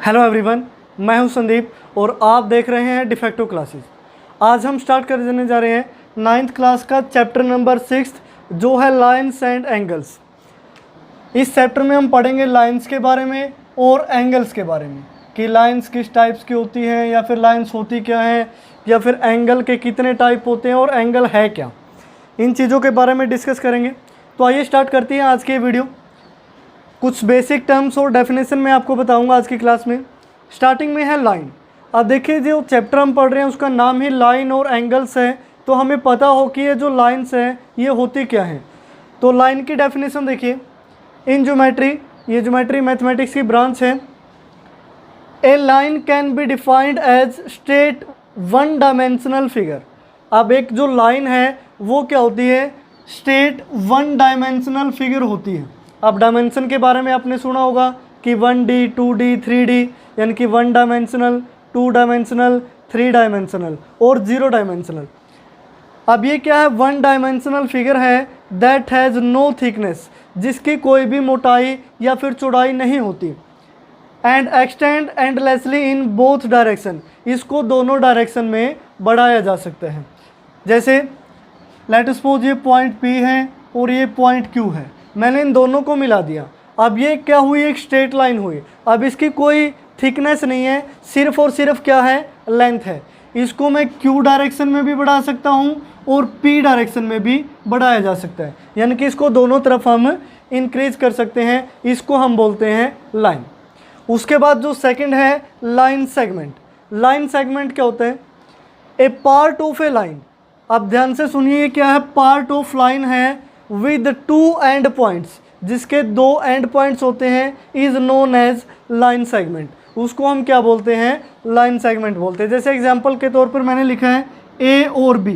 Hello everyone, मैं हूं संदीप और आप देख रहे हैं डिफेक्टिव क्लासेस। आज हम स्टार्ट करने जा रहे हैं 9th क्लास का चैप्टर नंबर 6 जो है लाइन्स एंड एंगल्स। इस चैप्टर में हम पढ़ेंगे लाइन्स के बारे में और एंगल्स के बारे में कि लाइन्स किस टाइप्स की होती हैं या फिर लाइन्स होती क्या हैं या फिर एंगल के कितने टाइप होते हैं और एंगल है क्या। इन चीज़ों के बारे में डिस्कस करेंगे। तो आइए स्टार्ट करते हैं आज की वीडियो। कुछ बेसिक टर्म्स और डेफिनेशन मैं आपको बताऊंगा आज की क्लास में। स्टार्टिंग में है लाइन। अब देखिए जो चैप्टर हम पढ़ रहे हैं उसका नाम ही लाइन और एंगल्स है, तो हमें पता हो कि ये जो लाइन्स हैं ये होती क्या हैं। तो लाइन की डेफिनेशन देखिए, इन ज्योमेट्री, ये ज्योमेट्री मैथमेटिक्स की ब्रांच है। A line can be defined as straight one dimensional figure. अब एक जो लाइन है वो क्या होती है, स्ट्रेट वन डायमेंशनल फिगर होती है। अब डायमेंशन के बारे में आपने सुना होगा कि 1D 2D 3D, यानी कि 1 डायमेंशनल, 2 डायमेंशनल, 3 डायमेंशनल और 0 डायमेंशनल। अब ये क्या है, 1 डायमेंशनल फिगर है दैट हैज़ नो थिकनेस, जिसकी कोई भी मोटाई या फिर चौड़ाई नहीं होती। And extend endlessly in both direction, इसको दोनों डायरेक्शन में बढ़ाया जा सकता है। जैसे लेट सपोज ये पॉइंट P है और ये पॉइंट Q है, मैंने इन दोनों को मिला दिया। अब ये क्या हुई, एक स्ट्रेट लाइन हुई। अब इसकी कोई थिकनेस नहीं है, सिर्फ और सिर्फ क्या है, लेंथ है। इसको मैं Q डायरेक्शन में भी बढ़ा सकता हूँ और P डायरेक्शन में भी बढ़ाया जा सकता है, यानी कि इसको दोनों तरफ हम इंक्रीज कर सकते हैं। इसको हम बोलते हैं लाइन। उसके बाद जो सेकंड है लाइन सेगमेंट। लाइन सेगमेंट क्या होता है, a part of a line. अब ध्यान से सुनिए, क्या है, पार्ट ऑफ लाइन है विद 2 एंड पॉइंट्स, जिसके 2 एंड पॉइंट्स होते हैं, is known as line segment. उसको हम क्या बोलते हैं, लाइन सेगमेंट बोलते हैं। जैसे एग्जांपल के तौर पर मैंने लिखा है A और B।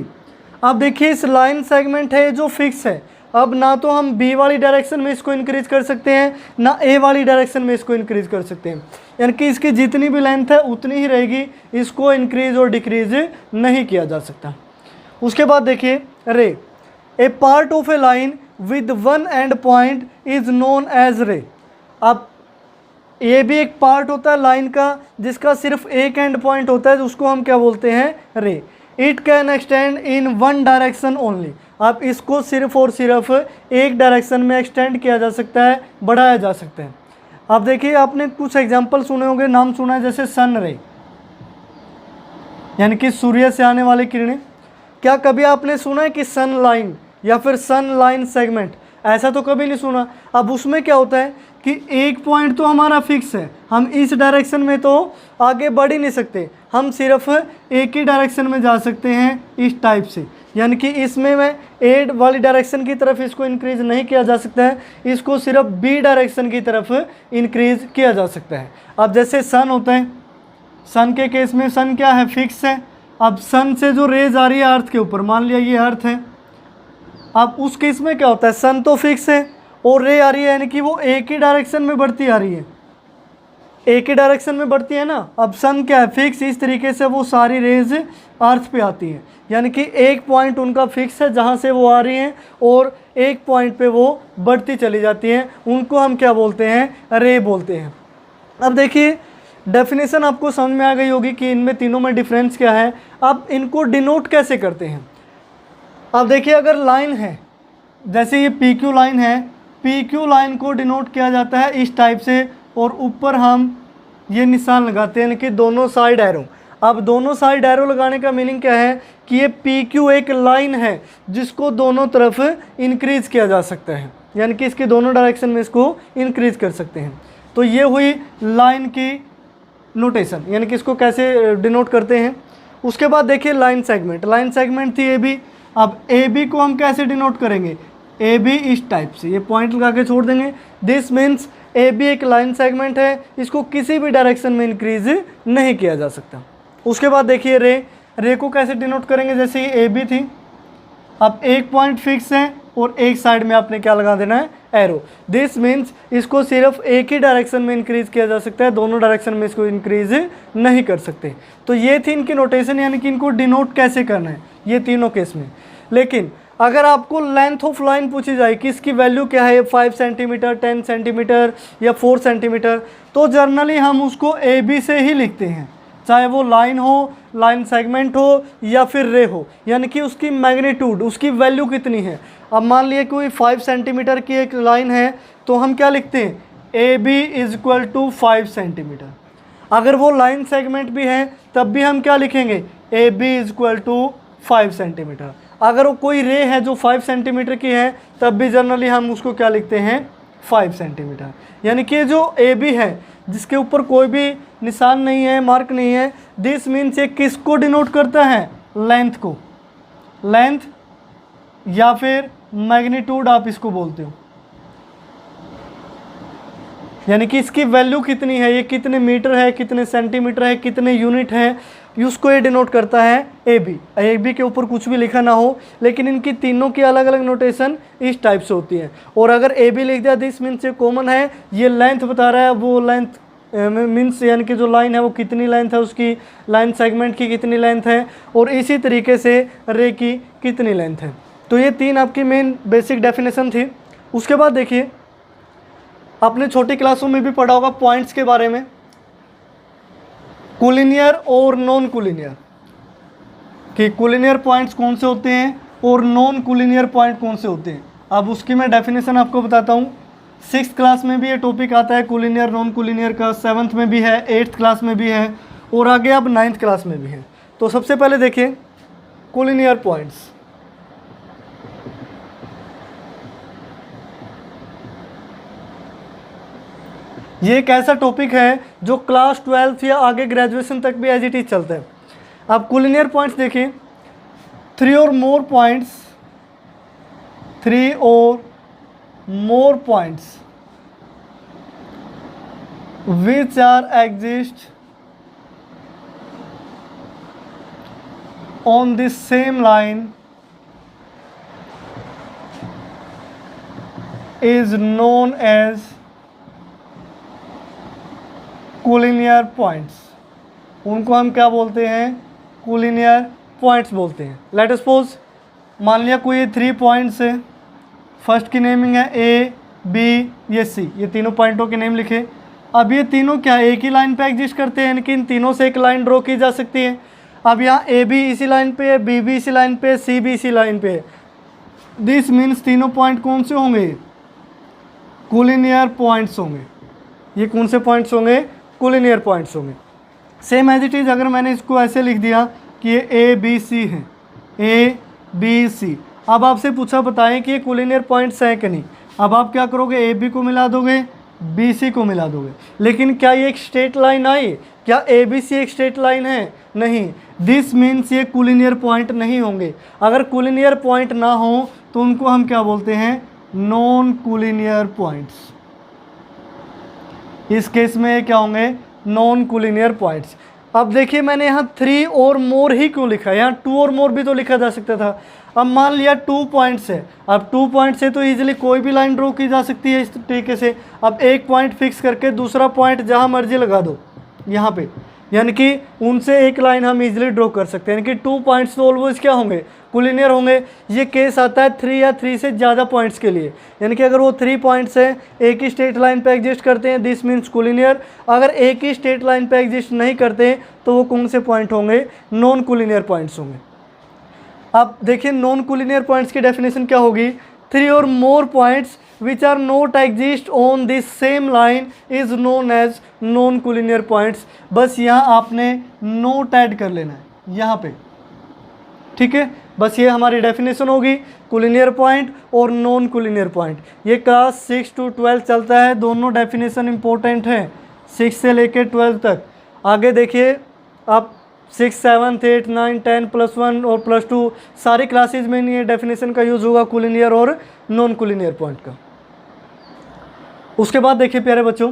अब देखिए इस लाइन सेगमेंट है जो फिक्स है। अब ना तो हम B वाली डायरेक्शन में इसको इंक्रीज कर सकते हैं, ना A वाली डायरेक्शन में इसको इंक्रीज कर सकते हैं, यानी कि इसकी जितनी भी लेंथ है उतनी ही रहेगी, इसको इंक्रीज और डिक्रीज नहीं किया जा सकता। उसके बाद देखिए ray. A part of a line with 1 and point is known as ray. अब ये भी एक पार्ट होता है लाइन का जिसका सिर्फ एक एंड पॉइंट होता है, उसको हम क्या बोलते हैं, रे। It can extend in 1 direction only. अब इसको सिर्फ और सिर्फ एक डायरेक्शन में एक्सटेंड किया जा सकता है, बढ़ाया जा सकता है। अब देखिए आपने कुछ एग्जाम्पल सुने होंगे, नाम सुना है, जैसे सन रे, यानी कि सूर्य से आने वाली किरणें। क्या कभी आपने सुना है कि सन लाइन या फिर सन लाइन सेगमेंट? ऐसा तो कभी नहीं सुना। अब उसमें क्या होता है कि एक पॉइंट तो हमारा फिक्स है, हम इस डायरेक्शन में तो आगे बढ़ ही नहीं सकते, हम सिर्फ एक ही डायरेक्शन में जा सकते हैं इस टाइप से, यानी कि इसमें मैं ए वाली डायरेक्शन की तरफ इसको इंक्रीज नहीं किया जा सकता है, इसको सिर्फ बी डायरेक्शन की तरफ इंक्रीज किया जा सकता है। अब जैसे सन होता है, सन के केस में सन क्या है, फिक्स है। अब सन से जो रेज आ रही है अर्थ के ऊपर, मान लिया ये अर्थ है, अब उस केस में क्या होता है, सन तो फिक्स है और रे आ रही है, यानी कि वो एक ही डायरेक्शन में बढ़ती आ रही है, एक ही डायरेक्शन में बढ़ती है ना। अब सन क्या है, फिक्स, इस तरीके से वो सारी रेज अर्थ पे आती हैं, यानी कि एक पॉइंट उनका फिक्स है जहाँ से वो आ रही हैं और एक पॉइंट पे वो बढ़ती चली जाती हैं, उनको हम क्या बोलते हैं, रे बोलते हैं। अब देखिए डेफिनेशन आपको समझ में आ गई होगी कि इनमें तीनों में डिफरेंस क्या है। अब इनको डिनोट कैसे करते हैं। अब देखिए अगर लाइन है, जैसे ये PQ लाइन है, PQ लाइन को डिनोट किया जाता है इस टाइप से, और ऊपर हम ये निशान लगाते हैं, यानी कि दोनों साइड एरो। अब दोनों साइड एरो लगाने का मीनिंग क्या है कि ये PQ एक लाइन है जिसको दोनों तरफ इंक्रीज किया जा सकता है, यानी कि इसके दोनों डायरेक्शन में इसको इंक्रीज कर सकते हैं। तो ये हुई लाइन की नोटेशन, यानी कि इसको कैसे डिनोट करते हैं। उसके बाद देखिए लाइन सेगमेंट। लाइन सेगमेंट थी AB। अब AB को हम कैसे डिनोट करेंगे, AB इस टाइप से, ये पॉइंट लगा के छोड़ देंगे। दिस मीन्स AB एक लाइन सेगमेंट है, इसको किसी भी डायरेक्शन में इंक्रीज नहीं किया जा सकता। उसके बाद देखिए रे। रे को कैसे डिनोट करेंगे, जैसे ये AB थी, अब एक पॉइंट फिक्स है और एक साइड में आपने क्या लगा देना है, एरो। दिस मीन्स इसको सिर्फ एक ही डायरेक्शन में इंक्रीज किया जा सकता है, दोनों डायरेक्शन में इसको इंक्रीज नहीं कर सकते। तो ये थी इनकी नोटेशन, यानी कि इनको डिनोट कैसे करना है ये तीनों केस में। लेकिन अगर आपको लेंथ ऑफ लाइन पूछी जाए कि इसकी वैल्यू क्या है, 5 सेंटीमीटर, 10 सेंटीमीटर या 4 सेंटीमीटर, तो जर्नली हम उसको ए बी से ही लिखते हैं, चाहे वो लाइन हो, लाइन सेगमेंट हो या फिर रे हो, यानी कि उसकी मैग्नीट्यूड, उसकी वैल्यू कितनी है। अब मान लिया कोई 5 सेंटीमीटर की एक लाइन है तो हम क्या लिखते हैं, A B is equal to 5 centimetre. अगर वो लाइन सेगमेंट भी है तब भी हम क्या लिखेंगे, A B is equal to 5 centimetre. अगर वो कोई रे है जो 5 सेंटीमीटर की है तब भी जनरली हम उसको क्या लिखते हैं, 5 सेंटीमीटर। यानी कि जो ए बी है जिसके ऊपर कोई भी निशान नहीं है, मार्क नहीं है, दिस मीन्स ये किसको डिनोट करता है, लेंथ को, लेंथ या फिर मैग्नीट्यूड आप इसको बोलते हो, यानी कि इसकी वैल्यू कितनी है, ये कितने मीटर है, कितने सेंटीमीटर है, कितने यूनिट है, उसको ये डिनोट करता है ए बी। ए बी के ऊपर कुछ भी लिखा ना हो, लेकिन इनकी तीनों की अलग अलग नोटेशन इस टाइप से होती है। और अगर ए बी लिख दिया दिस मीन्स ये कॉमन है, ये लेंथ बता रहा है, वो लेंथ मीन्स यानी कि जो लाइन है वो कितनी लेंथ है, उसकी लाइन सेगमेंट की कितनी लेंथ है, और इसी तरीके से रे की कितनी लेंथ है। तो ये 3 आपकी मेन बेसिक डेफिनेशन थी। उसके बाद देखिए आपने छोटी क्लासों में भी पढ़ा होगा पॉइंट्स के बारे में, कोलिनियर और नॉन कोलिनियर, कि कोलिनियर पॉइंट्स कौन से होते हैं और नॉन कोलिनियर पॉइंट कौन से होते हैं। अब उसकी मैं डेफिनेशन आपको बताता हूँ। 6th क्लास में भी ये टॉपिक आता है कोलिनियर नॉन कोलिनियर का, 7th में भी है, 8th क्लास में भी है, और आगे अब 9th क्लास में भी है। तो सबसे पहले देखिए कोलिनियर पॉइंट्स। ये एक ऐसा टॉपिक है जो क्लास 12 या आगे ग्रेजुएशन तक भी एज इट इज चलता है। अब कोलिनियर पॉइंट्स देखिए, 3 or more points, 3 or more points which are exist on the same line is known as collinear points. उनको हम क्या बोलते हैं, कोलिनियर पॉइंट्स बोलते हैं। लेट सपोज मान लिया कोई 3 पॉइंट्स है, फर्स्ट की नेमिंग है ए बी ये सी, ये तीनों पॉइंटों के नेम लिखे। अब ये तीनों क्या एक ही लाइन पे एग्जिस्ट करते हैं, यानी कि इन तीनों से एक लाइन ड्रॉ की जा सकती है। अब यहाँ ए बी इसी लाइन पे है, बी भी इसी लाइन पे है, सी भी इसी लाइन पे है। दिस मीन्स तीनों पॉइंट कौन से होंगे, कोलिनियर पॉइंट्स होंगे। ये कौन से पॉइंट्स होंगे, कोलिनियर पॉइंट्स होंगे। सेम एज इट इज़ अगर मैंने इसको ऐसे लिख दिया कि ये ए बी सी है, ए बी सी। अब आपसे पूछा बताएं कि ये कोलिनियर पॉइंट्स हैं कि नहीं। अब आप क्या करोगे, ए बी को मिला दोगे, बी सी को मिला दोगे। लेकिन क्या ये एक स्ट्रेट लाइन आई, क्या ए बी सी एक स्ट्रेट लाइन है, नहीं। दिस मीन्स ये कोलिनियर पॉइंट नहीं होंगे। अगर कोलिनियर पॉइंट ना हो तो उनको हम क्या बोलते हैं, नॉन कोलिनियर पॉइंट्स। इस केस में ये क्या होंगे, नॉन कोलिनियर पॉइंट्स। अब देखिए मैंने यहाँ 3 और मोर ही क्यों लिखा है, यहाँ 2 और मोर भी तो लिखा जा सकता था। अब मान लिया 2 पॉइंट्स है, अब 2 पॉइंट्स है तो इजीली कोई भी लाइन ड्रॉ की जा सकती है इस तरीके से। अब एक पॉइंट फिक्स करके दूसरा पॉइंट जहाँ मर्जी लगा दो यहाँ पे, यानी कि उनसे एक लाइन हम इजीली ड्रॉ कर सकते हैं। यानी कि 2 पॉइंट्स तो ऑलवेज क्या होंगे, कोलिनियर होंगे। ये केस आता है 3 या 3 से ज़्यादा पॉइंट्स के लिए, यानी कि अगर वो 3 पॉइंट्स हैं एक ही स्ट्रेट लाइन पे एग्जिस्ट करते हैं, दिस मीन्स कोलिनियर। अगर एक ही स्ट्रेट लाइन पे एग्जिस्ट नहीं करते तो वो कौन से पॉइंट होंगे, नॉन कोलिनियर पॉइंट्स होंगे। अब देखिए नॉन कोलिनियर पॉइंट्स की डेफिनेशन क्या होगी, 3 or more points which are not exist on the same line is known as non collinear points। बस यहाँ आपने नोट ऐड कर लेना है यहाँ पे, ठीक है। बस ये हमारी डेफिनेशन होगी कोलिनियर पॉइंट और नॉन कोलिनियर पॉइंट। ये क्लास 6 to 12 चलता है, दोनों डेफिनेशन इंपॉर्टेंट है 6 से लेकर 12 तक। आगे देखिए आप 6, 7, 8, 9, 10, +1 और +2 सारी क्लासेज में ये डेफिनेशन का यूज़ होगा कोलिनियर और नॉन कोलिनियर पॉइंट का। उसके बाद देखिए प्यारे बच्चों,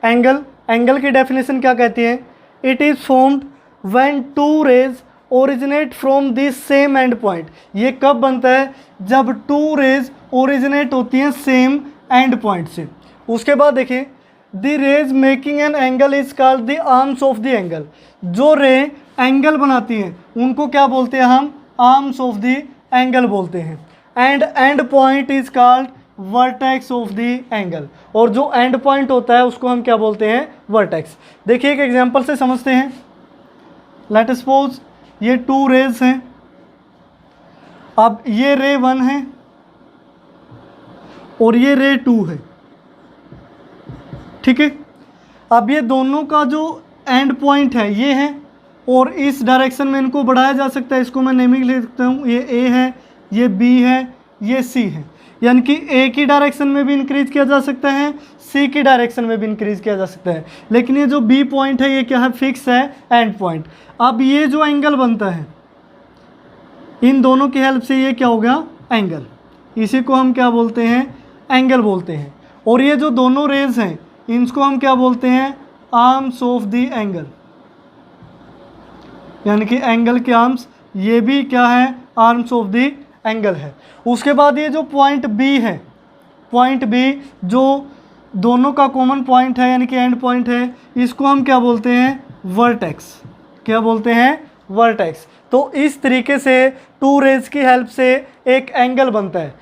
एंगल। एंगल की डेफिनेशन क्या कहती है, it is formed when 2 rays originate from this same end point. ये कब बनता है, जब 2 रेज ओरिजिनेट होती हैं सेम एंड पॉइंट से। उसके बाद देखिए the rays making an angle is called the arms of the angle. जो रे एंगल बनाती हैं उनको क्या बोलते हैं हम, आर्म्स ऑफ द एंगल बोलते हैं। And and point is called vertex of the angle, और जो एंड पॉइंट होता है उसको हम क्या बोलते हैं, वर्टेक्स। देखिए एक एग्जांपल से समझते हैं। लेट सपोज ये 2 रेज हैं, अब ये रे 1 है और ये रे 2 है, ठीक है। अब ये दोनों का जो एंड पॉइंट है ये है, और इस डायरेक्शन में इनको बढ़ाया जा सकता है, इसको मैं नेमिंग लिख सकता हूँ, ये ए है, ये बी है, ये सी है। यानी कि ए की डायरेक्शन में भी इंक्रीज किया जा सकता है, सी की डायरेक्शन में भी इंक्रीज किया जा सकता है। लेकिन ये जो बी पॉइंट है ये क्या है, फिक्स है, एंड पॉइंट। अब ये जो एंगल बनता है इन दोनों की हेल्प से ये क्या हो गया, एंगल। इसी को हम क्या बोलते हैं, एंगल बोलते हैं। और ये जो दोनों रेज हैं इनको हम क्या बोलते हैं, आर्म्स ऑफ द एंगल, यानी कि एंगल के आर्म्स, ये भी क्या है, आर्म्स ऑफ द एंगल है। उसके बाद ये जो पॉइंट बी है, पॉइंट बी जो दोनों का कॉमन पॉइंट है यानी कि एंड पॉइंट है, इसको हम क्या बोलते हैं, वर्टेक्स। क्या बोलते हैं, वर्टेक्स। तो इस तरीके से 2 रेज की हेल्प से एक एंगल बनता है,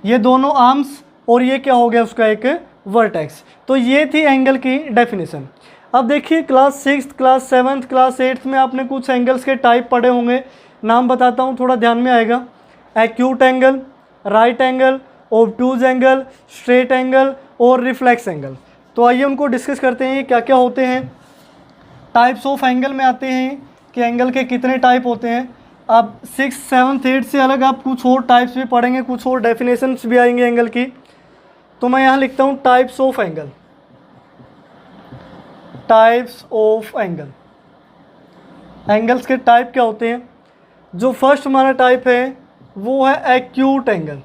ये दोनों आर्म्स और ये क्या हो गया उसका एक वर्टेक्स। तो ये थी एंगल की डेफिनेशन। अब देखिए class 6th, class 7th, class 8th में आपने कुछ एंगल्स के टाइप पढ़े होंगे। नाम बताता हूँ, थोड़ा ध्यान में आएगा। Acute angle, right angle, obtuse angle, straight angle और रिफ्लेक्स एंगल। तो आइए उनको डिस्कस करते हैं, ये क्या क्या होते हैं। टाइप्स ऑफ एंगल में आते हैं कि एंगल के कितने टाइप होते हैं। अब 6th, 7th, 8th से अलग आप कुछ और टाइप्स भी पढ़ेंगे, कुछ और डेफिनेशंस भी आएंगे एंगल की। तो मैं यहाँ लिखता हूँ types of angle. Types of angle, angles के टाइप क्या होते हैं। जो फर्स्ट हमारा टाइप है वो है एक्यूट एंगल,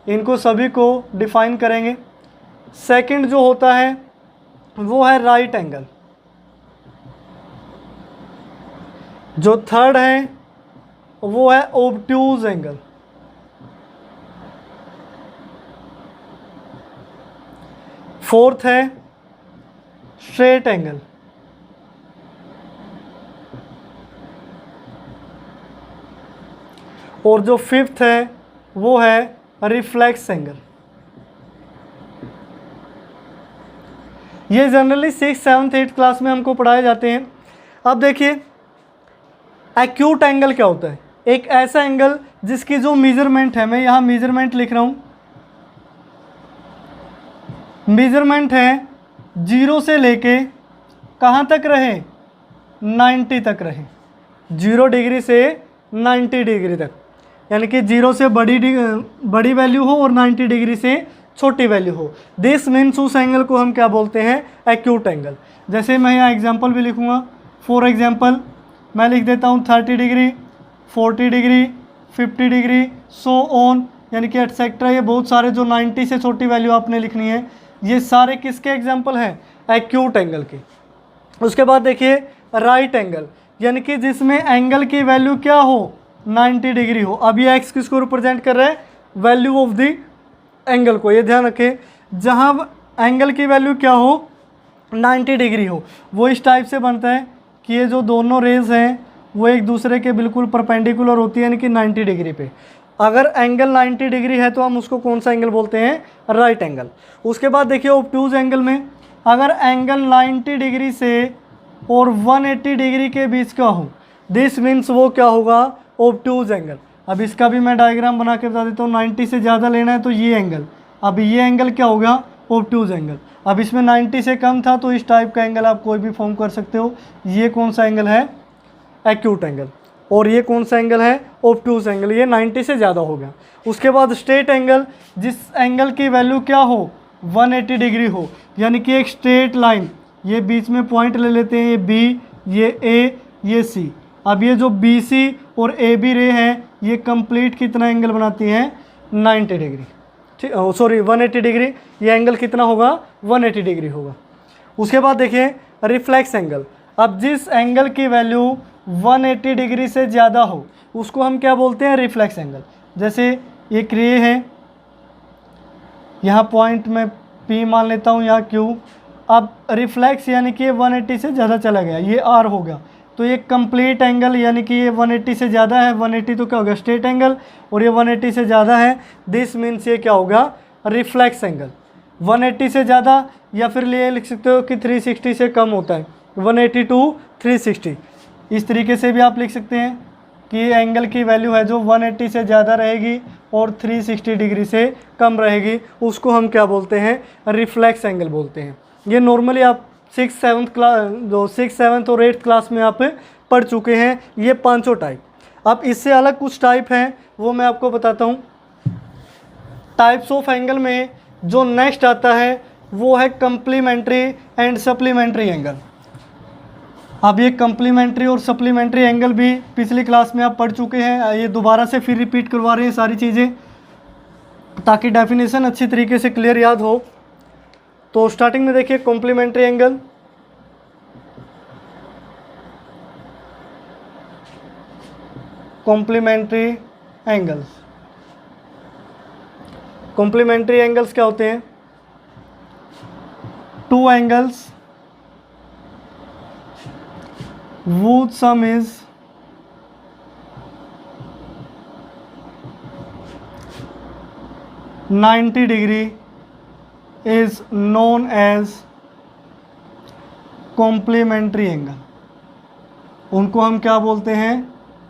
इनको सभी को डिफाइन करेंगे। सेकंड जो होता है वो है राइट एंगल। जो थर्ड है वो है ऑब्ट्यूज एंगल। फोर्थ है स्ट्रेट एंगल। और जो फिफ्थ है वो है रिफ्लेक्स एंगल। ये generally 6th, 7th, 8th class में हमको पढ़ाए जाते हैं। अब देखिए एक्यूट एंगल क्या होता है। एक ऐसा एंगल जिसकी जो मेजरमेंट है, मैं यहाँ मेजरमेंट लिख रहा हूँ, मेजरमेंट है 0 से लेके कहाँ तक रहे, 90 तक रहे। 0 डिग्री से 90 डिग्री तक, यानी कि 0 से बड़ी वैल्यू हो और 90 डिग्री से छोटी वैल्यू हो। दिस मीन्स उस एंगल को हम क्या बोलते हैं, एक्यूट एंगल। जैसे मैं यहाँ एग्जांपल भी लिखूँगा। फॉर एग्जांपल मैं लिख देता हूँ 30 degree, 40 degree, 50 degree, so on, यानी कि एटसेट्रा। ये बहुत सारे जो 90 से छोटी वैल्यू आपने लिखनी है, ये सारे किसके एग्जाम्पल हैं, एक्यूट एंगल के। उसके बाद देखिए राइट एंगल, यानी कि जिसमें एंगल की वैल्यू क्या हो, 90 डिग्री हो। अब ये एक्स किसको रिप्रेजेंट कर रहा है, वैल्यू ऑफ द एंगल को। ये ध्यान रखें, जहाँ एंगल की वैल्यू क्या हो, 90 डिग्री हो, वो इस टाइप से बनता है कि ये जो दोनों रेज हैं वो एक दूसरे के बिल्कुल परपेंडिकुलर होती है, यानी कि 90 डिग्री पे। अगर एंगल 90 डिग्री है तो हम उसको कौन सा एंगल बोलते हैं, राइट एंगल। उसके बाद देखिए ऑब्टूज एंगल में अगर एंगल 90 डिग्री से और 180 डिग्री के बीच का हो, दिस मीन्स वो क्या होगा, ऑब्टूज एंगल। अब इसका भी मैं डायग्राम बना के बता देता हूँ। 90 से ज़्यादा लेना है तो ये एंगल, अब ये एंगल क्या होगा, ऑब्टूज एंगल। अब इसमें 90 से कम था तो इस टाइप का एंगल आप कोई भी फॉर्म कर सकते हो। ये कौन सा एंगल है, एक्यूट एंगल। और ये कौन सा एंगल है, ऑब्टूज एंगल। ये 90 से ज़्यादा हो गया। उसके बाद स्ट्रेट एंगल, जिस एंगल की वैल्यू क्या हो, 180 डिग्री हो, यानी कि एक स्ट्रेट लाइन, ये बीच में पॉइंट ले लेते हैं, ये बी, ये ए, ये सी। अब ये जो बी सी और ए बी रे हैं ये कंप्लीट कितना एंगल बनाती हैं, 90 डिग्री, ठीक, सॉरी 180 डिग्री। ये एंगल कितना होगा, 180 डिग्री होगा। उसके बाद देखिए रिफ्लेक्स एंगल। अब जिस एंगल की वैल्यू 180 डिग्री से ज़्यादा हो उसको हम क्या बोलते हैं, रिफ्लेक्स एंगल। जैसे एक रे है, यहाँ पॉइंट में P मान लेता हूँ, यहाँ Q। अब रिफ्लेक्स यानी कि 180 से ज़्यादा चला गया, ये R हो गया। तो ये कंप्लीट एंगल यानी कि ये 180 से ज़्यादा है, 180 तो क्या होगा स्ट्रेट एंगल, और ये 180 से ज़्यादा है, दिस मीन्स ये क्या होगा रिफ्लेक्स एंगल। 180 से ज़्यादा या फिर ये लिख सकते हो कि 360 से कम होता है, 180 टू 360, इस तरीके से भी आप लिख सकते हैं कि एंगल की वैल्यू है जो 180 से ज़्यादा रहेगी और 360 डिग्री से कम रहेगी, उसको हम क्या बोलते हैं रिफ्लेक्स एंगल बोलते हैं। ये नॉर्मली आप 6th 7th क्लास जो 6th 7th और 8th क्लास में आप पढ़ चुके हैं ये पांचों टाइप। अब इससे अलग कुछ टाइप हैं वो मैं आपको बताता हूँ। टाइप्स ऑफ एंगल में जो नेक्स्ट आता है वो है कम्प्लीमेंट्री एंड सप्लीमेंट्री एंगल। अब ये कम्प्लीमेंट्री और सप्लीमेंट्री एंगल भी पिछली क्लास में आप पढ़ चुके हैं, ये दोबारा से फिर रिपीट करवा रहे हैं सारी चीज़ें ताकि डेफिनेशन अच्छी तरीके से क्लियर याद हो। तो स्टार्टिंग में देखिए complementary angle, complementary angles. Complementary angles क्या होते हैं? Two angles whose sum is (90° is known as complementary angle। उनको हम क्या बोलते हैं?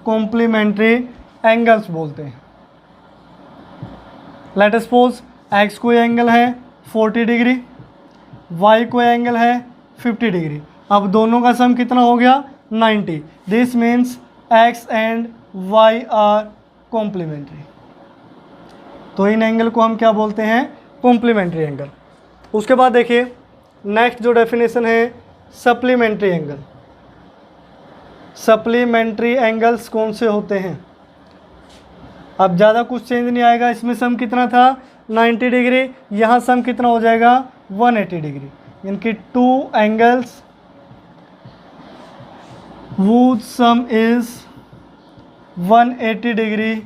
कॉम्प्लीमेंट्री एंगल्स बोलते हैं। लेट अस सपोज एक्स कोई एंगल है 40 डिग्री, वाई कोई एंगल है 50 डिग्री। अब दोनों का सम कितना हो गया 90। This means X and Y are complementary. तो इन एंगल को हम क्या बोलते हैं? Complementary angle. उसके बाद देखिए नेक्स्ट जो डेफिनेशन है सप्लीमेंट्री एंगल। सप्लीमेंट्री एंगल्स कौन से होते हैं? अब ज़्यादा कुछ चेंज नहीं आएगा, इसमें सम कितना था 90 डिग्री, यहाँ सम कितना हो जाएगा 180 डिग्री। इनकी to angles whose sum is 180 degree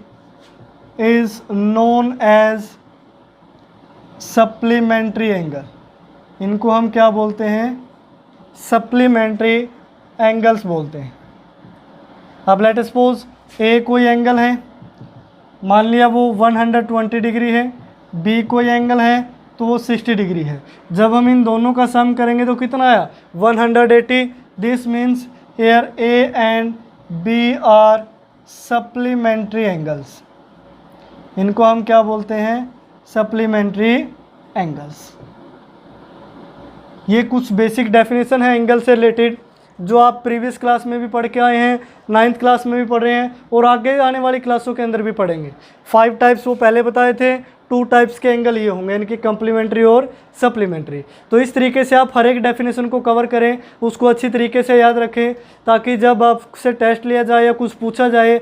is known as supplementary angle। इनको हम क्या बोलते हैं? सप्लीमेंट्री एंगल्स बोलते हैं। अब लेट सपोज ए कोई एंगल है, मान लिया वो 120 डिग्री है, बी कोई एंगल है तो वो 60 डिग्री है। जब हम इन दोनों का सम करेंगे तो कितना आया 180। This means here A and B are supplementary angles। इनको हम क्या बोलते हैं? Supplementary angles. ये कुछ बेसिक डेफिनेशन है एंगल से रिलेटेड जो आप प्रीवियस क्लास में भी पढ़ के आए हैं, 9th क्लास में भी पढ़ रहे हैं और आगे आने वाली क्लासों के अंदर भी पढ़ेंगे। 5 टाइप्स वो पहले बताए थे, 2 टाइप्स के एंगल ये होंगे यानी कि कम्प्लीमेंट्री और सप्लीमेंट्री। तो इस तरीके से आप हर एक डेफिनेशन को कवर करें, उसको अच्छी तरीके से याद रखें ताकि जब आपसे टेस्ट लिया जाए या कुछ पूछा जाए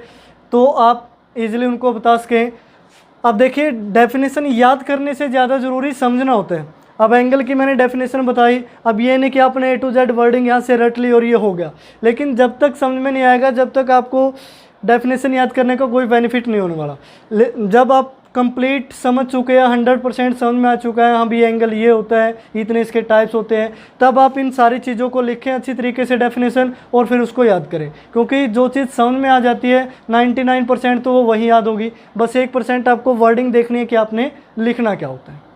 तो आप इजीली उनको बता सकें। अब देखिए डेफिनेशन याद करने से ज़्यादा ज़रूरी समझना होता है। अब एंगल की मैंने डेफिनेशन बताई, अब ये नहीं कि आपने A to Z वर्डिंग यहाँ से रट ली और ये हो गया, लेकिन जब तक समझ में नहीं आएगा, जब तक आपको डेफिनेशन याद करने का कोई बेनिफिट नहीं होने वाला। जब आप कंप्लीट समझ चुके हैं, 100% समझ में आ चुका है, हाँ भी एंगल ये होता है, इतने इसके टाइप्स होते हैं, तब आप इन सारी चीज़ों को लिखें अच्छी तरीके से डेफिनेशन और फिर उसको याद करें। क्योंकि जो चीज़ समझ में आ जाती है 99% तो वो वही याद होगी, बस 1% आपको वर्डिंग देखनी है कि आपने लिखना क्या होता है।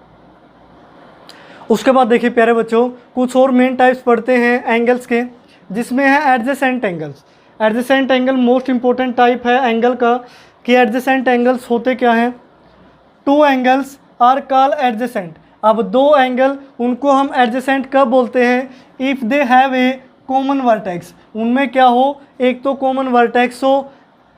उसके बाद देखिए प्यारे बच्चों कुछ और मेन टाइप्स पढ़ते हैं एंगल्स के, जिसमें है adjacent angles. Adjacent angle most important type है एंगल का कि एडजेसेंट एंगल्स होते क्या हैं? 2 एंगल्स आर कॉल्ड एडजेसेंट। अब 2 एंगल उनको हम एडजेसेंट कब बोलते हैं? If they have a common vertex. उनमें क्या हो? एक तो कॉमन वर्टेक्स हो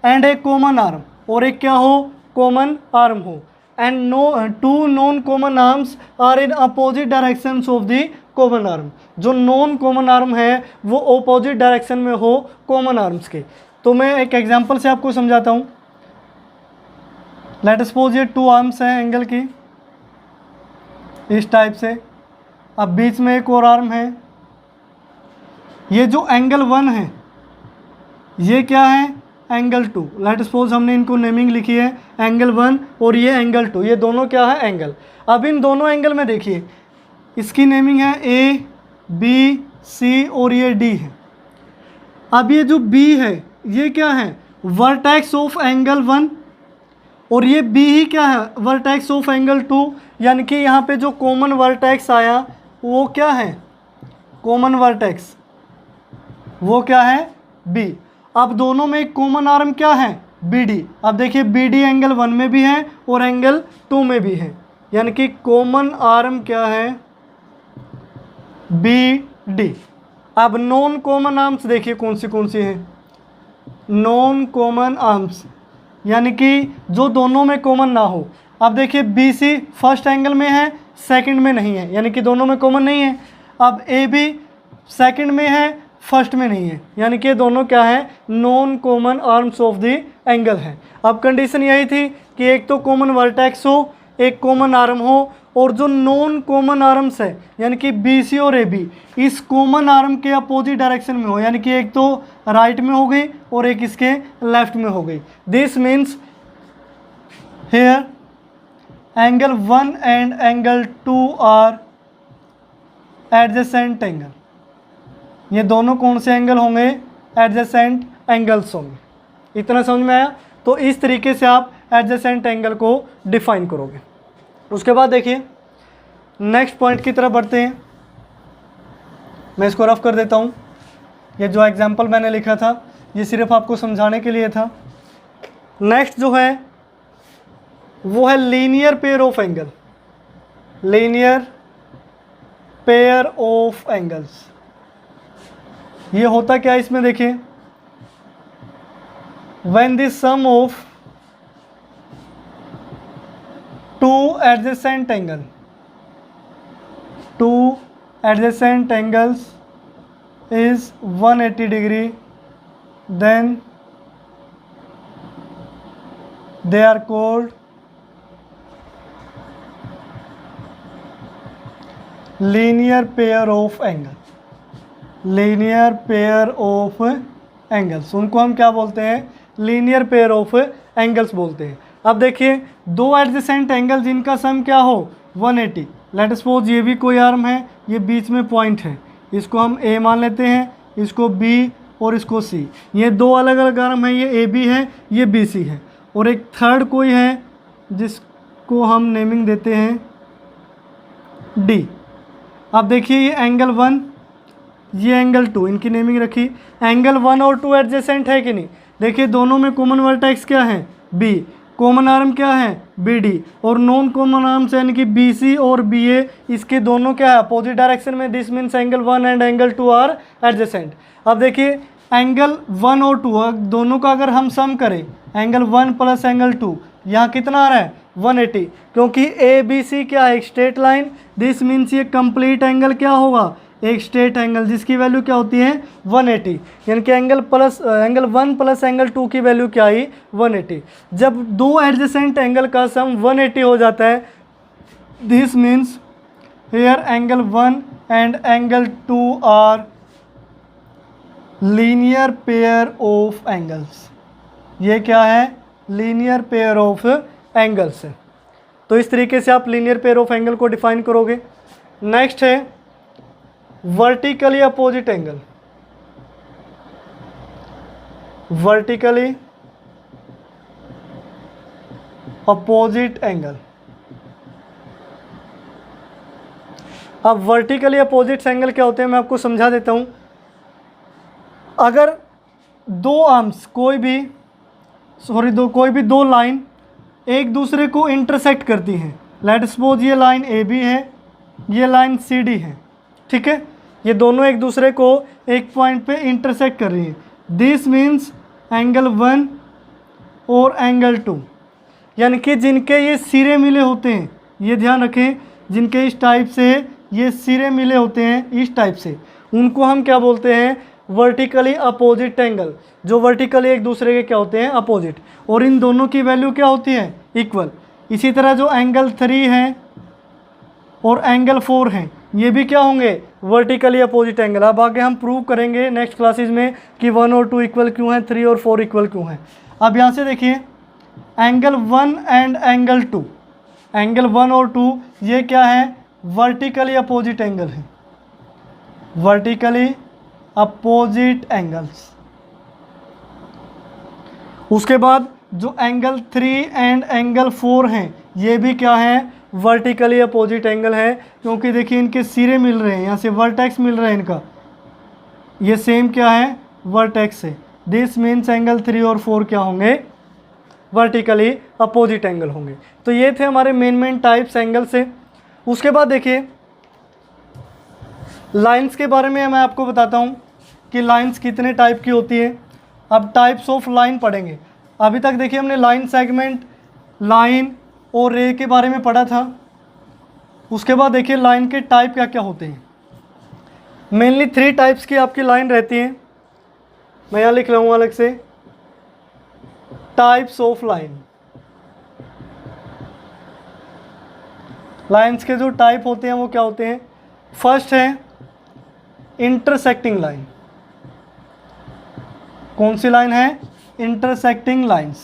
एंड ए कॉमन आर्म, और एक क्या हो? कॉमन आर्म हो। And no 2 non common arms are in opposite directions of the common arm. जो नॉन कॉमन आर्म है वो अपोजिट डायरेक्शन में हो कॉमन आर्म्स के। तो मैं एक एग्जांपल से आपको समझाता हूँ। लेट सपोज ये 2 आर्म्स हैं एंगल की इस टाइप से, अब बीच में एक और आर्म है। ये जो एंगल 1 है ये क्या है? एंगल 2। लेट सपोज हमने इनको नेमिंग लिखी है एंगल 1 और ये एंगल 2, ये दोनों क्या है? एंगल। अब इन दोनों एंगल में देखिए इसकी नेमिंग है A, B, C और ये D है। अब ये जो B है ये क्या है, वर्टेक्स ऑफ एंगल 1, और ये B ही क्या है, वर्टेक्स ऑफ एंगल 2, यानी कि यहाँ पे जो कॉमन वर्टेक्स आया वो क्या है, कॉमन वर्टेक्स वो क्या है B। अब दोनों में एक कॉमन आर्म क्या है, BD। अब देखिए BD एंगल 1 में भी है और एंगल 2 में भी है, यानी कि कॉमन आर्म क्या है, BD। अब नॉन कॉमन आर्म्स देखिए कौन सी हैं, नॉन कॉमन आर्म्स यानी कि जो दोनों में कॉमन ना हो। अब देखिए BC फर्स्ट एंगल में है, सेकंड में नहीं है, यानी कि दोनों में कॉमन नहीं है। अब AB सेकंड में है, फर्स्ट में नहीं है, यानी कि दोनों क्या है, non common arms of the angle है। अब कंडीशन यही थी कि एक तो कॉमन वर्टेक्स हो, एक कॉमन आर्म हो, और जो नॉन कॉमन आर्म्स है यानी कि BC और AB इस कॉमन आर्म के अपोजिट डायरेक्शन में हो, यानी कि एक तो राइट में हो गई और एक इसके लेफ्ट में हो गई। This means here angle 1 and angle 2 are adjacent angle. ये दोनों कौन से एंगल होंगे, एडजेसेंट एंगल्स होंगे। इतना समझ में आया? तो इस तरीके से आप एडजेसेंट एंगल को डिफाइन करोगे। उसके बाद देखिए नेक्स्ट पॉइंट की तरफ बढ़ते हैं। मैं इसको रफ कर देता हूँ। ये जो एग्जाम्पल मैंने लिखा था ये सिर्फ आपको समझाने के लिए था। नेक्स्ट जो है वो है linear pair of angle, linear pair of angles. ये होता क्या है इसमें देखिए, when the sum of two adjacent angles is 180 degree, then they are called linear pair of angle, linear pair of angles। उनको हम क्या बोलते हैं, लीनियर पेयर ऑफ एंगल्स बोलते हैं। अब देखिए दो एडजेसेंट एंगल जिनका सम क्या हो 180। लेट सपोज ये भी कोई आर्म है, ये बीच में पॉइंट है, इसको हम A मान लेते हैं, इसको B और इसको C। ये दो अलग अलग आर्म है, ये AB है, ये BC है, और एक थर्ड कोई है जिसको हम नेमिंग देते हैं D। अब देखिए ये एंगल 1, ये एंगल 2, इनकी नेमिंग रखी। एंगल 1 और 2 एडजेसेंट है कि नहीं, देखिए दोनों में कॉमन वर्टेक्स क्या है B, कॉमन आर्म क्या है BD, और नॉन कॉमन आर्म्स यानी कि BC और BA इसके दोनों क्या है अपोजिट डायरेक्शन में। This means angle 1 and angle 2 are adjacent. अब देखिए एंगल 1 और 2 दोनों का अगर हम सम करें, एंगल 1 प्लस एंगल 2 यहाँ कितना आ रहा है 180, क्योंकि ABC क्या है एक स्ट्रेट लाइन। दिस मीन्स ये कंप्लीट एंगल क्या होगा, एक स्ट्रेट एंगल जिसकी वैल्यू क्या होती है 180, यानी कि एंगल 1 प्लस एंगल 2 की वैल्यू क्या आई 180। जब दो एडजेसेंट एंगल का सम 180 हो जाता है, this means here angle 1 and angle 2 are linear pair of angles. ये क्या है, लीनियर पेयर ऑफ एंगल्स है। तो इस तरीके से आप लीनियर पेयर ऑफ एंगल को डिफाइन करोगे। नेक्स्ट है vertically opposite angle, vertically opposite angle. अब वर्टिकली अपोजिट एंगल क्या होते हैं मैं आपको समझा देता हूं। अगर दो आर्म्स कोई भी दो लाइन एक दूसरे को इंटरसेक्ट करती हैं, लेट सपोज ये लाइन AB है, ये लाइन CD है, ठीक है, ये दोनों एक दूसरे को एक पॉइंट पे इंटरसेक्ट कर रही हैं। दिस मीन्स एंगल 1 और एंगल 2, यानी कि जिनके ये सिरे मिले होते हैं, ये ध्यान रखें, जिनके इस टाइप से ये सिरे मिले होते हैं इस टाइप से, उनको हम क्या बोलते हैं वर्टिकली अपोजिट एंगल। जो वर्टिकली एक दूसरे के क्या होते हैं अपोजिट, और इन दोनों की वैल्यू क्या होती है इक्वल। इसी तरह जो एंगल 3 है और एंगल 4 हैं ये भी क्या होंगे वर्टिकली अपोजिट एंगल। अब आगे हम प्रूव करेंगे नेक्स्ट क्लासेस में कि 1 और 2 इक्वल क्यों हैं, 3 और 4 इक्वल क्यों हैं। अब यहाँ से देखिए एंगल 1 एंड एंगल 2, एंगल 1 और 2 ये क्या है वर्टिकली अपोजिट एंगल है, वर्टिकली अपोजिट एंगल्स। उसके बाद जो एंगल 3 एंड एंगल 4 हैं ये भी क्या है, वर्टिकली अपोजिट एंगल है, क्योंकि देखिए इनके सिरे मिल रहे हैं, यहाँ से वर्टेक्स मिल रहा है इनका, ये सेम क्या है, वर्टेक्स है। दिस मीन्स एंगल 3 और 4 क्या होंगे, वर्टिकली अपोजिट एंगल होंगे। तो ये थे हमारे मेन टाइप्स एंगल से। उसके बाद देखिए लाइंस के बारे में मैं आपको बताता हूँ कि लाइंस कितने टाइप की होती है। अब टाइप्स ऑफ लाइन पढ़ेंगे। अभी तक देखिए हमने लाइन, सेगमेंट, लाइन और रे के बारे में पढ़ा था। उसके बाद देखिए लाइन के टाइप क्या क्या होते हैं। मेनली 3 टाइप्स की आपकी लाइन रहती है, मैं यहाँ लिख रहा हूँ अलग से, टाइप्स ऑफ लाइन। लाइंस के जो टाइप होते हैं वो क्या होते हैं। फर्स्ट है इंटरसेक्टिंग लाइन। कौन सी लाइन है, इंटरसेक्टिंग लाइंस।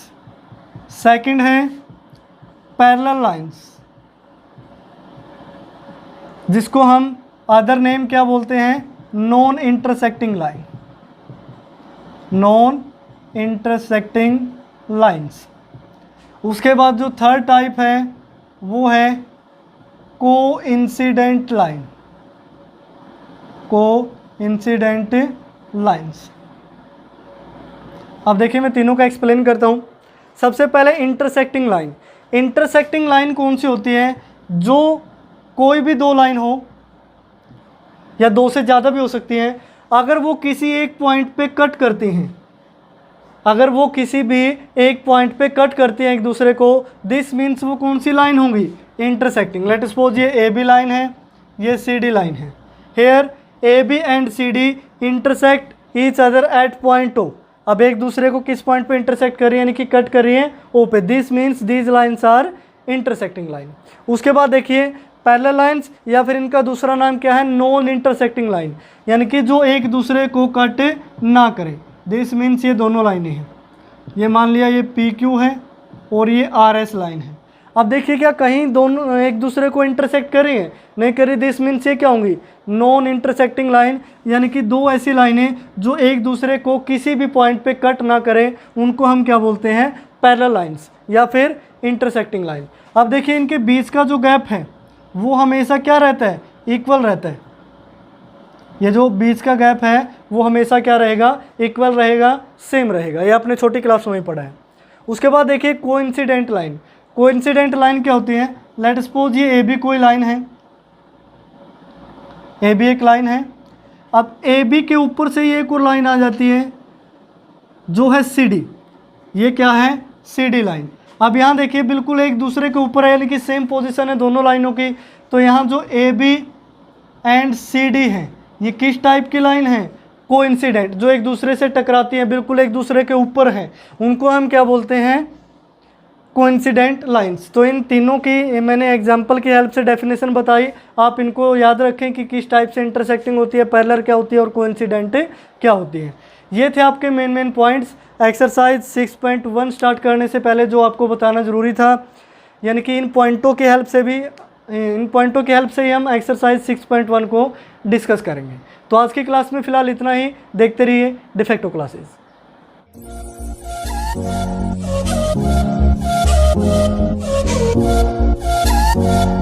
सेकंड है पैरेलल लाइंस, जिसको हम अदर नेम क्या बोलते हैं, non intersecting line, non intersecting lines. उसके बाद जो थर्ड टाइप है वो है कोइंसिडेंट लाइन, कोइंसिडेंट लाइंस। अब देखिए मैं तीनों का एक्सप्लेन करता हूँ। सबसे पहले इंटरसेक्टिंग लाइन। इंटरसेक्टिंग लाइन कौन सी होती है, जो कोई भी 2 लाइन हो या 2 से ज़्यादा भी हो सकती हैं, अगर वो किसी एक पॉइंट पे कट करती हैं, अगर वो किसी भी एक पॉइंट पे कट करती हैं एक दूसरे को, दिस मीन्स वो कौन सी लाइन होंगी, इंटरसेक्टिंग। लेट सपोज ये ए बी लाइन है, ये सी डी लाइन है। Here A B and C D intersect each other at point O. अब एक दूसरे को किस पॉइंट पे इंटरसेक्ट कर रही है, यानी कि कट कर रही है ओ पे। This means these lines are intersecting line. उसके बाद देखिए पैरेलल लाइंस, या फिर इनका दूसरा नाम क्या है, नॉन इंटरसेक्टिंग लाइन, यानी कि जो एक दूसरे को कट ना करें। दिस मीन्स ये दोनों लाइनें हैं, ये मान लिया ये पी क्यू है और ये आर एस लाइन है। अब देखिए क्या कहीं दोनों एक दूसरे को इंटरसेक्ट कर रही हैं, नहीं कर रही। दिस मीन्स ये क्या होंगी, नॉन इंटरसेक्टिंग लाइन, यानी कि 2 ऐसी लाइनें जो एक दूसरे को किसी भी पॉइंट पे कट ना करें, उनको हम क्या बोलते हैं, पैरेलल लाइंस या फिर इंटरसेक्टिंग लाइन। अब देखिए इनके बीच का जो गैप है वो हमेशा क्या रहता है, इक्वल रहता है। ये जो बीच का गैप है वो हमेशा क्या रहेगा, इक्वल रहेगा, सेम रहेगा। ये आपने छोटी क्लास में ही पढ़ा है। उसके बाद देखिए कोइंसिडेंट लाइन। कोइंसिडेंट लाइन क्या होती है, लेट सपोज ये ए बी कोई लाइन है, ए बी एक लाइन है। अब ए बी के ऊपर से ये एक और लाइन आ जाती है जो है सी डी, ये क्या है, सी डी लाइन। अब यहाँ देखिए बिल्कुल एक दूसरे के ऊपर है, यानी कि सेम पोजीशन है दोनों लाइनों की। तो यहाँ जो A B and C D है ये किस टाइप की लाइन है, कोइंसिडेंट, जो एक दूसरे से टकराती हैं, बिल्कुल एक दूसरे के ऊपर हैं, उनको हम क्या बोलते हैं, कोइंसिडेंट लाइंस। तो इन तीनों की मैंने एग्जांपल की हेल्प से डेफिनेशन बताई, आप इनको याद रखें कि किस टाइप से इंटरसेक्टिंग होती है, पैरेलल क्या होती है और कोइंसिडेंट क्या होती है। ये थे आपके मेन पॉइंट्स। एक्सरसाइज 6.1 स्टार्ट करने से पहले जो आपको बताना ज़रूरी था, यानी कि इन पॉइंटों की हेल्प से ही हम एक्सरसाइज 6.1 को डिस्कस करेंगे। तो आज की क्लास में फ़िलहाल इतना ही। देखते रहिए de facto classes. We'll be right back.